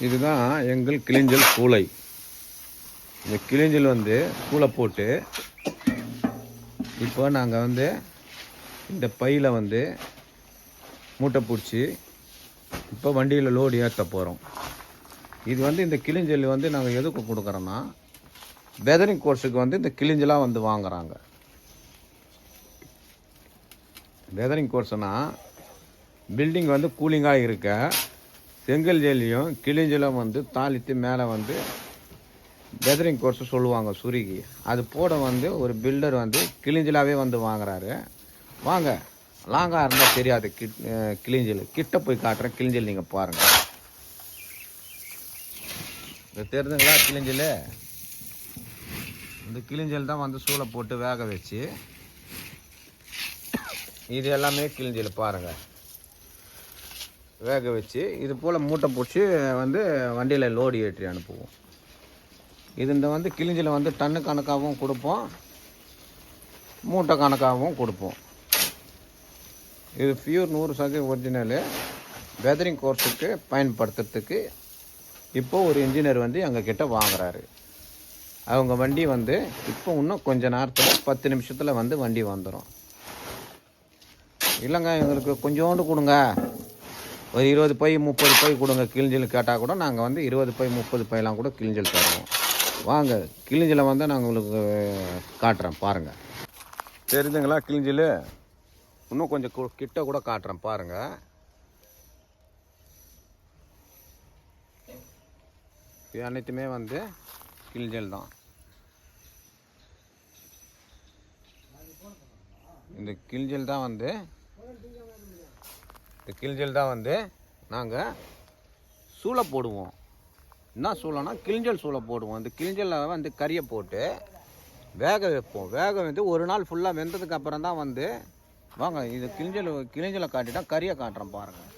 இதுதான் எங்கள் கிளிஞ்சல் சூளை. இந்த கிளிஞ்சல் வந்து சூளை போட்டு இப்போ நாங்கள் வந்து இந்த பையில் வந்து மூட்டை பிடிச்சி இப்போ வண்டியில் லோடு ஏற்ற போகிறோம். இது வந்து இந்த கிளிஞ்சல் வந்து நாங்கள் எதுக்கு கொடுக்குறோன்னா, வெதரிங் கோர்ஸுக்கு வந்து இந்த கிளிஞ்சலாக வந்து வாங்குகிறாங்க. வெதரிங் கோர்ஸ்னால் பில்டிங் வந்து கூலிங்காக இருக்க செங்கல் ஜெல்லியும் கிளிஞ்சலும் வந்து தாளித்து மேலே வந்து வெதரிங் கோர்ஸு சொல்லுவாங்க சுருகி. அது போட வந்து ஒரு பில்டர் வந்து கிளிஞ்சலாகவே வந்து வாங்குறாரு. வாங்க, லாங்காக இருந்தால் தெரியாது. கிளிஞ்சல் கிட்ட போய் காட்டுறேன். கிளிஞ்சல் நீங்கள் பாருங்கள். இது தெரிஞ்சுங்களா கிளிஞ்சல்? இந்த கிளிஞ்சல் தான் வந்து சூளை போட்டு வேக வச்சு, இது எல்லாமே கிளிஞ்சல் பாருங்கள், வேக வச்சு இது போல் மூட்டை பிடிச்சி வந்து வண்டியில் லோடு ஏற்றி அனுப்புவோம். இது இந்த வந்து கிளிஞ்சலை வந்து டன்னு கணக்காகவும் கொடுப்போம், மூட்டை கணக்காகவும் கொடுப்போம். இது பியூர் 100% ஒரிஜினலு. வெதரிங் கோர்ஸுக்கு பயன்படுத்துறதுக்கு இப்போது ஒரு இன்ஜினியர் வந்து எங்ககிட்ட வாங்குறாரு. அவங்க வண்டி வந்து இப்போ இன்னும் கொஞ்சம் நேரத்தில் 10 நிமிஷத்தில் வந்து வண்டி வந்துடும். இல்லைங்க எங்களுக்கு கொஞ்சோண்டு கொடுங்க, ஒரு 20 பை 30 பை கொடுங்க கிளிஞ்சல் கேட்டால் கூட நாங்கள் வந்து 20 பை 30 பையெல்லாம் கூட கிளிஞ்சல் தருவோம். வாங்க, கிளிஞ்சலை வந்து நான் உங்களுக்கு காட்டுறேன் பாருங்கள். தெரிஞ்சுங்களா கிளிஞ்சல்? இன்னும் கொஞ்சம் கிட்ட கூட காட்டுறேன் பாருங்கள். இது அனைத்துமே வந்து கிளிஞ்சல் தான். இந்த கிளிஞ்சல் தான் வந்து நாங்கள் சூளை போடுவோம். என்ன சூளைனா கிளிஞ்சல் சூளை போடுவோம். இந்த கிளிஞ்சலில் வந்து கறியை போட்டு வேக வைப்போம். வேக வந்து ஒரு நாள் ஃபுல்லாக வெந்ததுக்கு அப்புறம் தான் வந்து வாங்க இது கிளிஞ்சலை காட்டிட்டா கறியை காட்டுறேன் பாருங்கள்.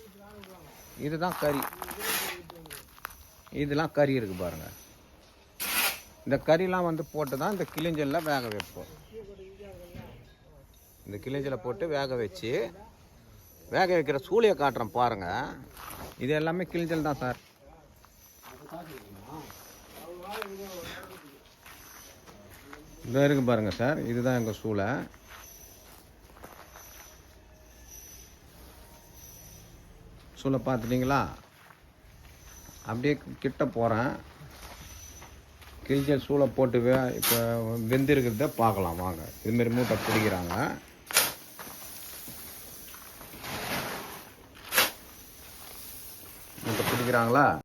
இதுதான் கறி. இதெல்லாம் கறி இருக்குது பாருங்கள். இந்த கறிலாம் வந்து போட்டு தான் இந்த கிளிஞ்சலில் வேக வைப்போம். இந்த கிளிஞ்சலை போட்டு வேக வச்சு வேக வைக்கிற சூளையை காட்டுறேன் பாருங்கள். இது எல்லாமே கிளிஞ்சல் தான் சார். இங்கே இருக்குது பாருங்கள் சார், இதுதான் எங்கள் சூளை. சூளை பார்த்துட்டிங்களா? அப்படியே கிட்ட போகிறேன். கிளிஞ்சல் சூளை போட்டு இப்போ வெந்திருக்கிறத பார்க்கலாம் வாங்க. இதுமாரி மூட்டை பிடிக்கிறாங்க. மூட்டை பிடிக்கிறாங்களா?